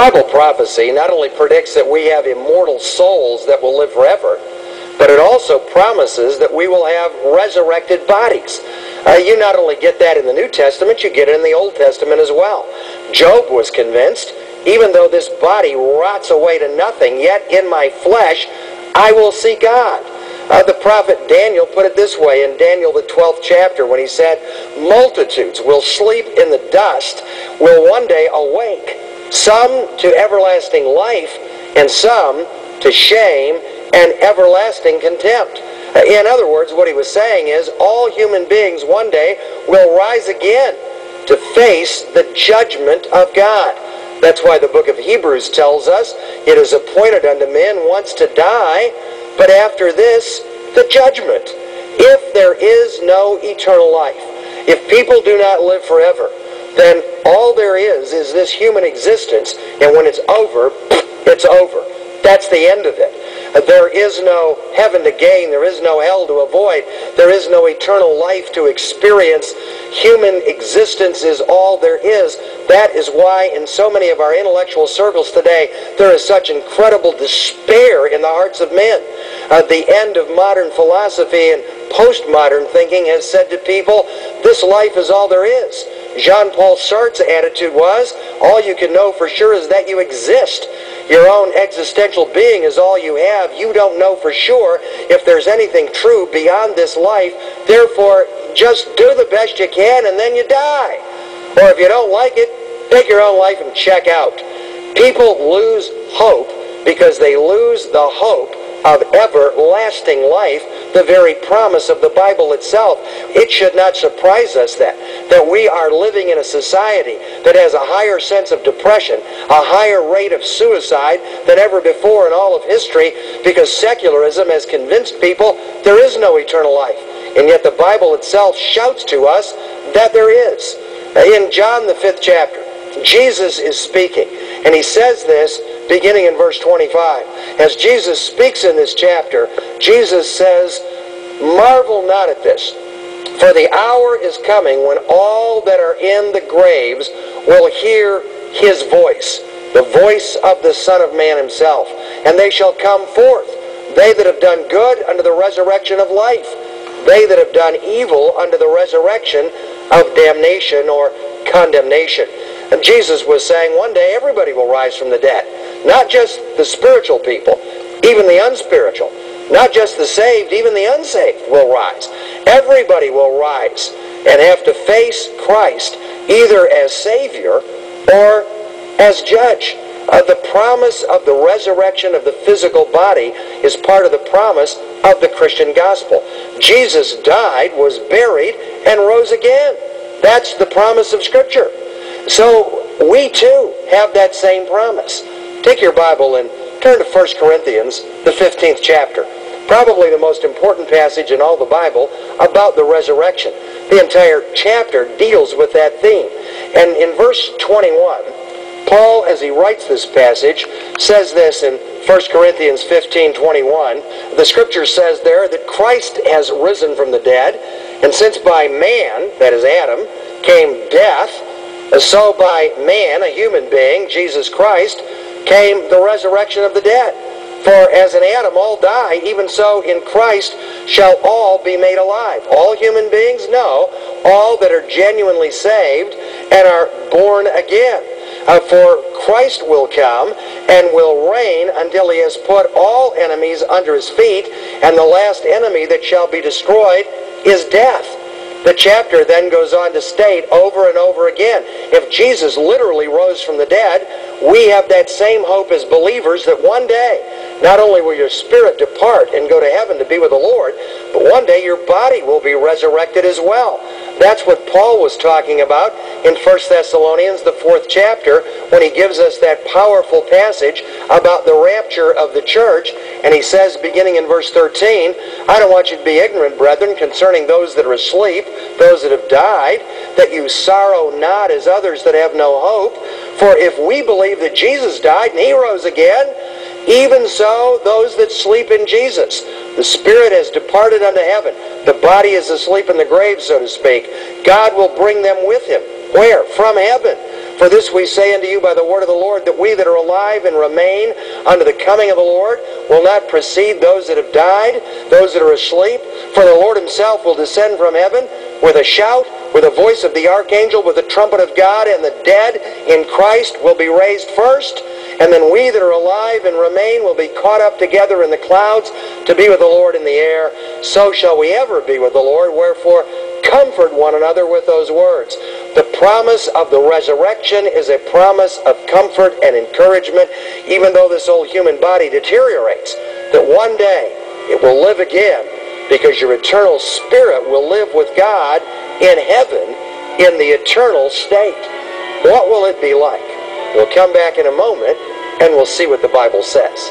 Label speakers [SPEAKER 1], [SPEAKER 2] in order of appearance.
[SPEAKER 1] Bible prophecy not only predicts that we have immortal souls that will live forever, but it also promises that we will have resurrected bodies. You not only get that in the New Testament, you get it in the Old Testament as well. Job was convinced, even though this body rots away to nothing, yet in my flesh I will see God. The prophet Daniel put it this way in Daniel the 12th chapter when he said, multitudes will sleep in the dust, will one day awake, some to everlasting life, and some to shame and everlasting contempt. In other words, what he was saying is all human beings one day will rise again to face the judgment of God. That's why the book of Hebrews tells us it is appointed unto men once to die, but after this, the judgment. If there is no eternal life, if people do not live forever, then all there is this human existence, and when it's over, it's over. That's the end of it. There is no heaven to gain. There is no hell to avoid. There is no eternal life to experience. Human existence is all there is. That is why in so many of our intellectual circles today, there is such incredible despair in the hearts of men. The end of modern philosophy and postmodern thinking has said to people, this life is all there is. Jean-Paul Sartre's attitude was, all you can know for sure is that you exist. Your own existential being is all you have. You don't know for sure if there's anything true beyond this life. Therefore, just do the best you can and then you die. Or if you don't like it, take your own life and check out. People lose hope because they lose the hope of everlasting life, the very promise of the Bible itself. It should not surprise us that we are living in a society that has a higher sense of depression, a higher rate of suicide than ever before in all of history, because secularism has convinced people there is no eternal life. And yet the Bible itself shouts to us that there is. In John the 5th chapter, Jesus is speaking, and he says this beginning in verse 25. As Jesus speaks in this chapter, Jesus says, marvel not at this, for the hour is coming when all that are in the graves will hear his voice, the voice of the Son of Man himself, and they shall come forth, they that have done good unto the resurrection of life, they that have done evil unto the resurrection of damnation or condemnation. And Jesus was saying one day everybody will rise from the dead. Not just the spiritual people, even the unspiritual. Not just the saved, even the unsaved will rise. Everybody will rise and have to face Christ either as Savior or as Judge. The promise of the resurrection of the physical body is part of the promise of the Christian gospel. Jesus died, was buried, and rose again. That's the promise of Scripture. So we too have that same promise. Take your Bible and turn to 1 Corinthians, the 15th chapter. Probably the most important passage in all the Bible about the resurrection. The entire chapter deals with that theme. And in verse 21, Paul, as he writes this passage, says this in 1 Corinthians 15:21. The Scripture says there that Christ has risen from the dead, and since by man, that is Adam, came death, so by man, a human being, Jesus Christ, came the resurrection of the dead. For as in Adam all die, even so in Christ shall all be made alive. All human beings? No. All that are genuinely saved and are born again. For Christ will come and will reign until he has put all enemies under his feet, and the last enemy that shall be destroyed is death. The chapter then goes on to state over and over again, if Jesus literally rose from the dead, we have that same hope as believers that one day, not only will your spirit depart and go to heaven to be with the Lord, but one day your body will be resurrected as well. That's what Paul was talking about in 1 Thessalonians, the 4th chapter, when he gives us that powerful passage about the rapture of the church. And he says, beginning in verse 13, I don't want you to be ignorant, brethren, concerning those that are asleep, those that have died, that you sorrow not as others that have no hope. For if we believe that Jesus died and he rose again, even so those that sleep in Jesus. The spirit has departed unto heaven. The body is asleep in the grave, so to speak. God will bring them with him. Where? From heaven. For this we say unto you by the word of the Lord, that we that are alive and remain unto the coming of the Lord will not precede those that have died, those that are asleep. For the Lord himself will descend from heaven with a shout, with the voice of the archangel, with the trumpet of God, and the dead in Christ will be raised first. And then we that are alive and remain will be caught up together in the clouds to be with the Lord in the air. So shall we ever be with the Lord. Wherefore, comfort one another with those words. The promise of the resurrection is a promise of comfort and encouragement, even though this old human body deteriorates, that one day it will live again, because your eternal spirit will live with God in heaven in the eternal state. What will it be like? We'll come back in a moment and we'll see what the Bible says.